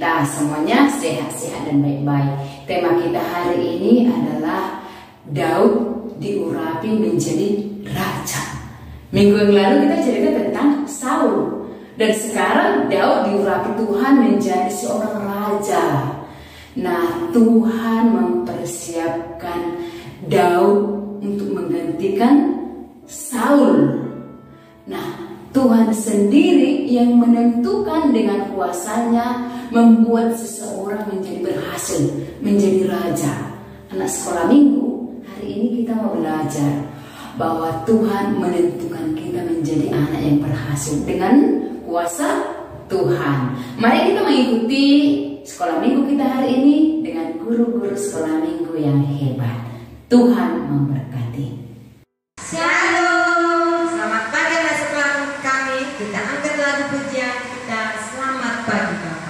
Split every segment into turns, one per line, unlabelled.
kita semuanya sehat-sehat dan baik-baik. Tema kita hari ini adalah Daud diurapi menjadi raja. Minggu yang lalu kita cerita tentang Saul, dan sekarang Daud diurapi Tuhan menjadi seorang raja. Nah, Tuhan mempersiapkan Daud untuk menggantikan Saul. Nah, Tuhan sendiri yang menentukan dengan kuasanya membuat seseorang menjadi berhasil, menjadi raja. Anak sekolah minggu, hari ini kita mau belajar bahwa Tuhan menentukan kita menjadi anak yang berhasil dengan kuasa Tuhan. Mari kita mengikuti sekolah minggu kita hari ini dengan guru-guru sekolah minggu yang hebat. Tuhan memberkati.
Shalom, selamat pagi anak sekolah kami. Kita angkat lagu pujian kita. Selamat pagi Bapak.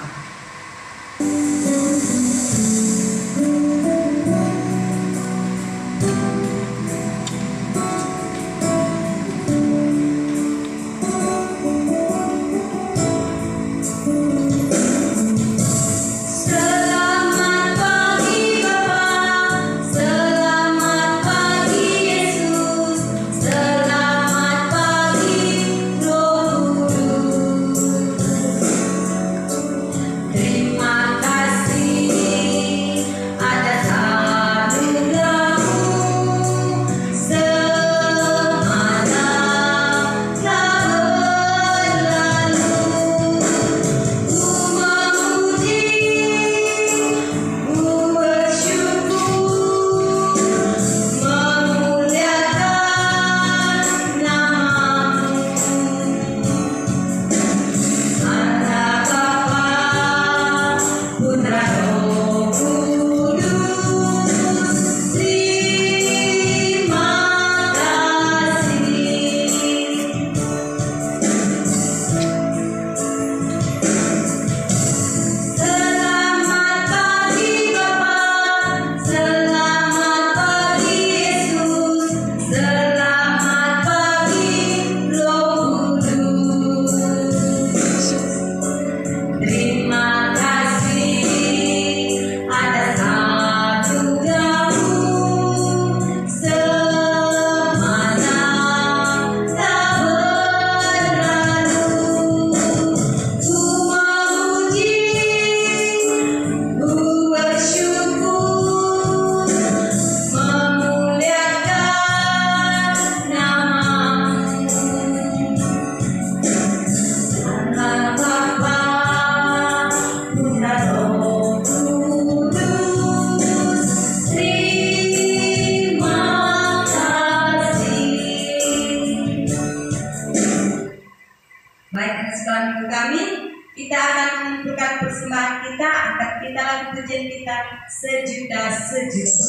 Sejuta sejuta.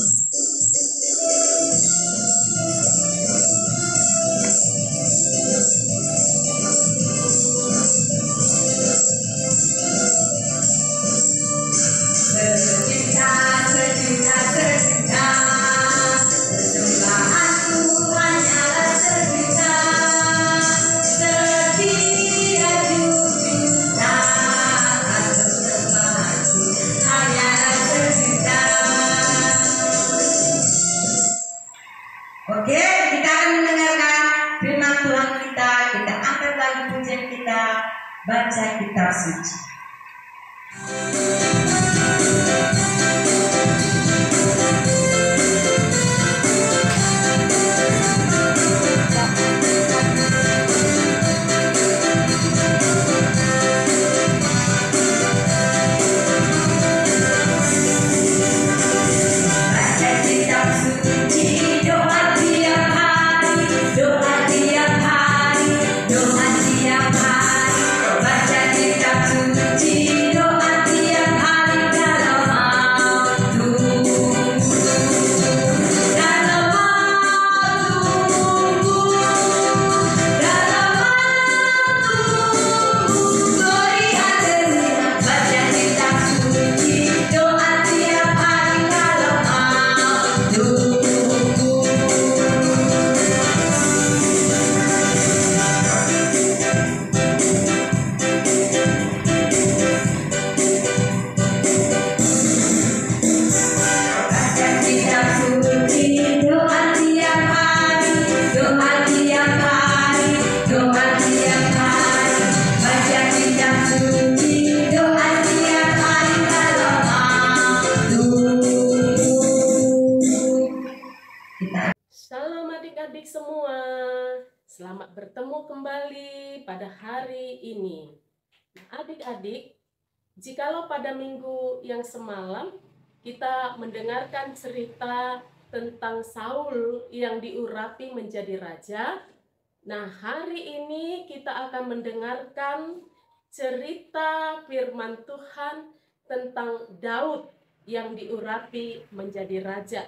Oke, kita akan mendengarkan firman Tuhan kita. Kita angkat lagu pujian kita, baca kitab suci.
Doa tiap hari, baca kitab suci. adik-adik semua, selamat bertemu kembali pada hari ini. Adik-adik, jikalau pada minggu yang semalam kita mendengarkan cerita tentang Saul yang diurapi menjadi raja, nah hari ini kita akan mendengarkan cerita firman Tuhan tentang Daud yang diurapi menjadi raja,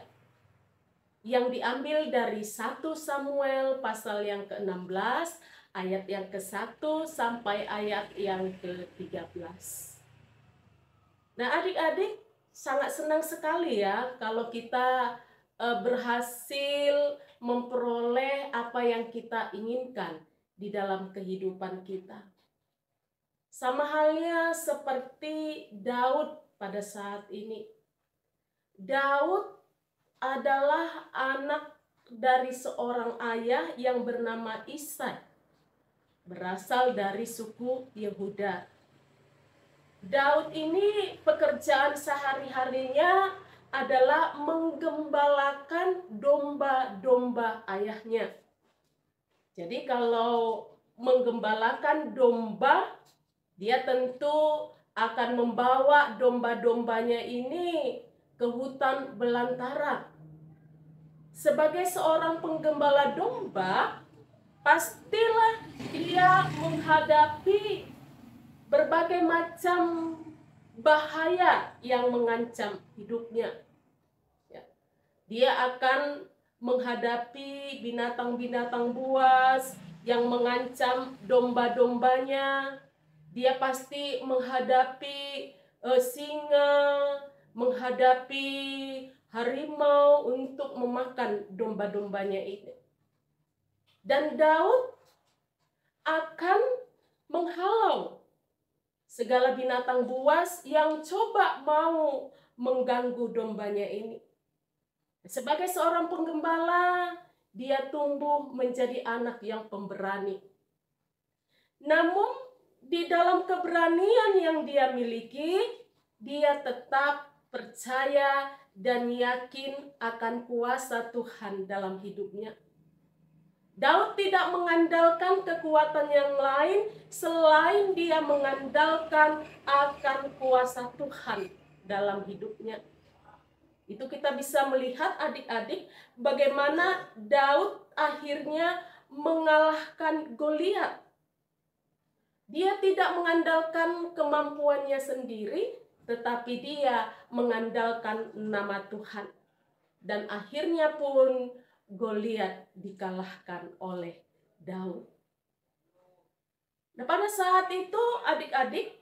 yang diambil dari 1 Samuel pasal yang ke-16 ayat yang ke-1 sampai ayat yang ke-13. Nah adik-adik, sangat senang sekali ya kalau kita berhasil memperoleh apa yang kita inginkan di dalam kehidupan kita. Sama halnya seperti Daud pada saat ini. Daud adalah anak dari seorang ayah yang bernama Isai, berasal dari suku Yehuda. Daud ini pekerjaan sehari-harinya adalah menggembalakan domba-domba ayahnya. Jadi kalau menggembalakan domba, dia tentu akan membawa domba-dombanya ini ke hutan belantara. Sebagai seorang penggembala domba, pastilah dia menghadapi berbagai macam bahaya yang mengancam hidupnya. Dia akan menghadapi binatang-binatang buas yang mengancam domba-dombanya. Dia pasti menghadapi singa, menghadapi harimau untuk memakan domba-dombanya ini. Dan Daud akan menghalau segala binatang buas yang coba mau mengganggu dombanya ini. Sebagai seorang penggembala, dia tumbuh menjadi anak yang pemberani. Namun di dalam keberanian yang dia miliki, dia tetap percaya dan yakin akan kuasa Tuhan dalam hidupnya. Daud tidak mengandalkan kekuatan yang lain selain dia mengandalkan akan kuasa Tuhan dalam hidupnya. Itu kita bisa melihat adik-adik bagaimana Daud akhirnya mengalahkan Goliat. Dia tidak mengandalkan kemampuannya sendiri, tetapi dia mengandalkan nama Tuhan. Dan akhirnya pun Goliat dikalahkan oleh Daud. Nah, pada saat itu adik-adik,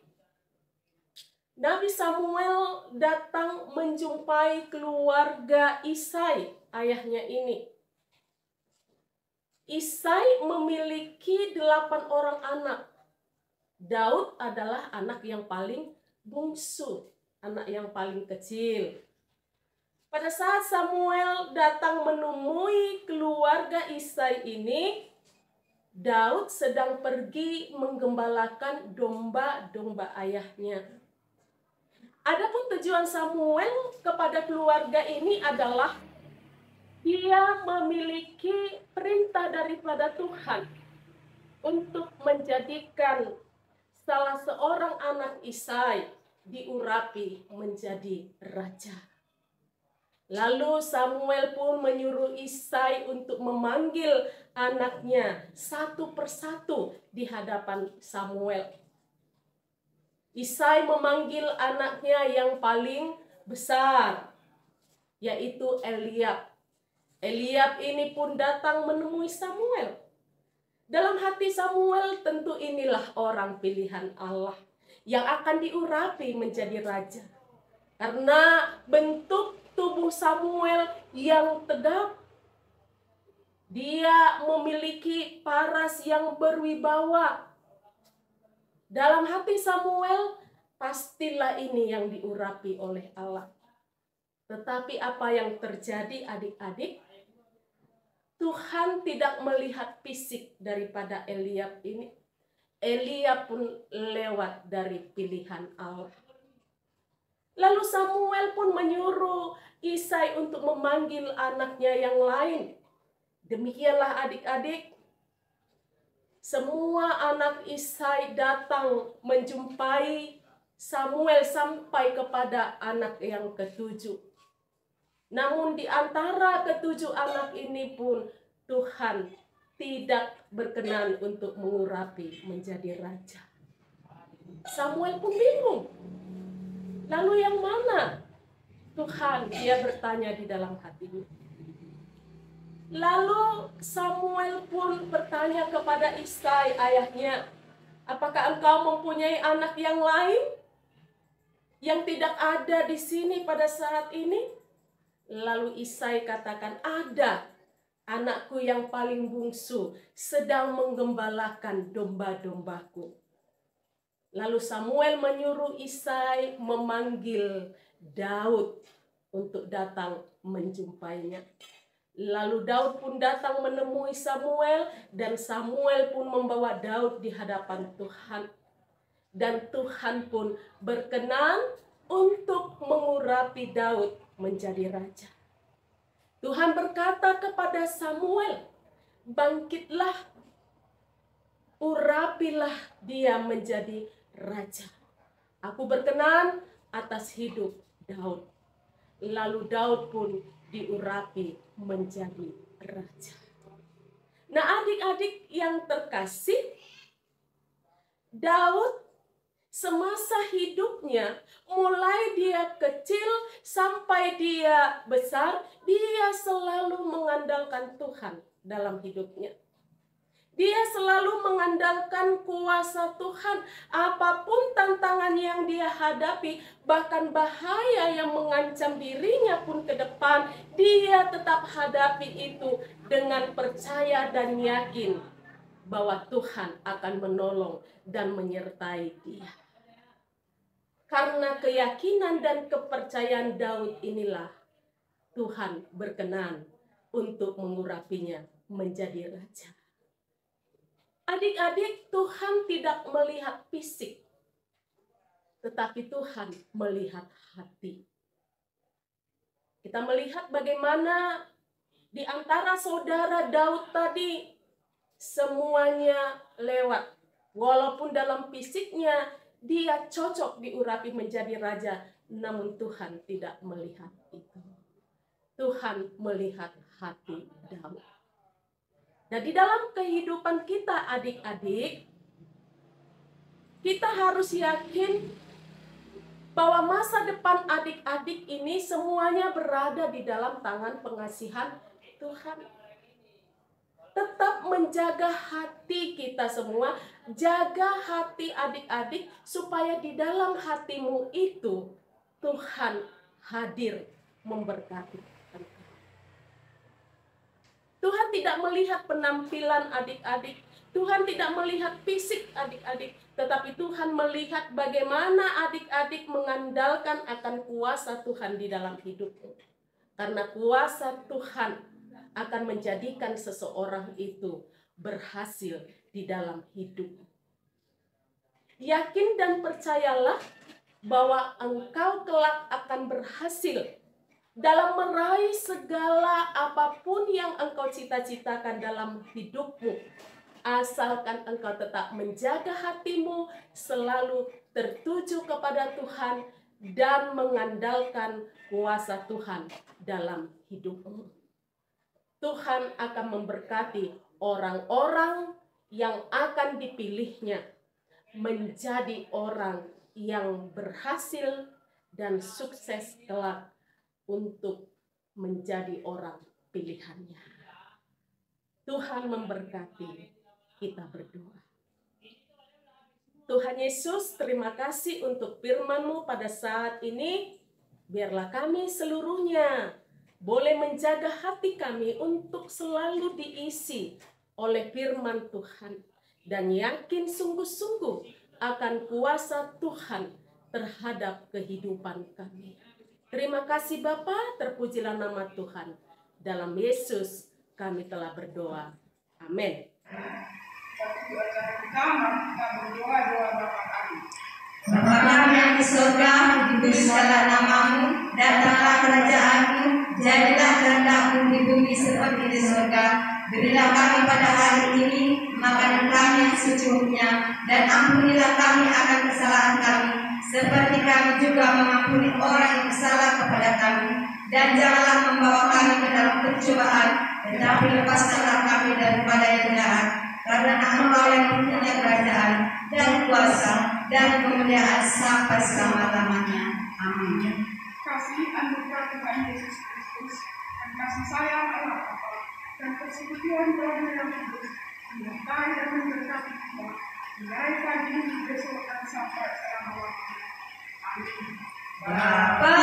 Nabi Samuel datang menjumpai keluarga Isai, ayahnya ini. Isai memiliki 8 orang anak. Daud adalah anak yang paling bungsu, anak yang paling kecil. Pada saat Samuel datang menemui keluarga Isai ini, Daud sedang pergi menggembalakan domba-domba ayahnya. Adapun tujuan Samuel kepada keluarga ini adalah dia memiliki perintah daripada Tuhan untuk menjadikan salah seorang anak Isai diurapi menjadi raja. Lalu Samuel pun menyuruh Isai untuk memanggil anaknya satu persatu di hadapan Samuel. Isai memanggil anaknya yang paling besar, yaitu Eliab. Eliab ini pun datang menemui Samuel. Dalam hati Samuel tentu inilah orang pilihan Allah yang akan diurapi menjadi raja. Karena bentuk tubuh Samuel yang tegap, dia memiliki paras yang berwibawa. Dalam hati Samuel, pastilah ini yang diurapi oleh Allah. Tetapi apa yang terjadi adik-adik? Tuhan tidak melihat fisik daripada Eliab ini. Eliab pun lewat dari pilihan Allah. Lalu Samuel pun menyuruh Isai untuk memanggil anaknya yang lain. Demikianlah adik-adik, semua anak Isai datang menjumpai Samuel sampai kepada anak yang ketujuh. Namun di antara ketujuh anak ini pun Tuhan tidak berkenan untuk mengurapi menjadi raja. Samuel pun bingung. Lalu yang mana Tuhan? Dia bertanya di dalam hatinya. Lalu Samuel pun bertanya kepada Isai ayahnya, apakah engkau mempunyai anak yang lain yang tidak ada di sini pada saat ini? Lalu Isai katakan, ada, anakku yang paling bungsu sedang menggembalakan domba-dombaku. Lalu Samuel menyuruh Isai memanggil Daud untuk datang menjumpainya. Lalu Daud pun datang menemui Samuel, dan Samuel pun membawa Daud di hadapan Tuhan. Dan Tuhan pun berkenan untuk mengurapi Daud menjadi raja. Tuhan berkata kepada Samuel, bangkitlah, urapilah dia menjadi raja. Aku berkenan atas hidup Daud. Lalu Daud pun diurapi menjadi raja. Nah, adik-adik yang terkasih, Daud semasa hidupnya, mulai dia kecil sampai dia besar, dia selalu mengandalkan Tuhan dalam hidupnya. Dia selalu mengandalkan kuasa Tuhan. Apapun tantangan yang dia hadapi, bahkan bahaya yang mengancam dirinya pun ke depan, dia tetap hadapi itu dengan percaya dan yakin bahwa Tuhan akan menolong dan menyertai dia. Karena keyakinan dan kepercayaan Daud inilah Tuhan berkenan untuk mengurapinya menjadi raja. Adik-adik, Tuhan tidak melihat fisik, tetapi Tuhan melihat hati. Kita melihat bagaimana di antara saudara Daud tadi, semuanya lewat. Walaupun dalam fisiknya dia cocok diurapi menjadi raja, namun Tuhan tidak melihat itu. Tuhan melihat hati Daud. Nah, di dalam kehidupan kita adik-adik, kita harus yakin bahwa masa depan adik-adik ini semuanya berada di dalam tangan pengasihan Tuhan. Tetap menjaga hati kita semua, jaga hati adik-adik supaya di dalam hatimu itu Tuhan hadir memberkati. Tuhan tidak melihat penampilan adik-adik, Tuhan tidak melihat fisik adik-adik, tetapi Tuhan melihat bagaimana adik-adik mengandalkan akan kuasa Tuhan di dalam hidupmu. Karena kuasa Tuhan akan menjadikan seseorang itu berhasil di dalam hidup. Yakin dan percayalah bahwa engkau kelak akan berhasil dalam meraih segala apapun yang engkau cita-citakan dalam hidupmu. Asalkan engkau tetap menjaga hatimu selalu tertuju kepada Tuhan dan mengandalkan kuasa Tuhan dalam hidupmu. Tuhan akan memberkati orang-orang yang akan dipilihnya menjadi orang yang berhasil dan sukses kelak untuk menjadi orang pilihannya. Tuhan memberkati, kita berdoa. Tuhan Yesus, terima kasih untuk firman-Mu pada saat ini. Biarlah kami seluruhnya boleh menjaga hati kami untuk selalu diisi oleh firman Tuhan. Dan yakin sungguh-sungguh akan kuasa Tuhan terhadap kehidupan kami. Terima kasih Bapa, terpujilah nama Tuhan. Dalam Yesus kami telah berdoa. Amin.
Bapa kami yang di surga, dikuduskanlah namamu, datanglah kerajaanmu, jadilah kehendakmu di bumi seperti di surga. berilah kami pada hari ini makanan kami yang secukupnya, dan ampunilah kami akan kesalahan kami, seperti kami juga mengampuni orang yang bersalah kepada kami. Dan janganlah membawa kami ke dalam percobaan, tetapi lepaskanlah kami daripada yang jahat. Karena Engkau yang mempunyai kerajaan dan kuasa dan kemuliaan sampai selama-lamanya. Amin.
Kasih anugerah Tuhan Yesus Kristus dan kasih sayang Allah Bapa dan persekutuan Roh yang kudus menyertai dan memberkati kita mulai pagi ini, besok dan sampai selama-lamanya. Amin.
Bapa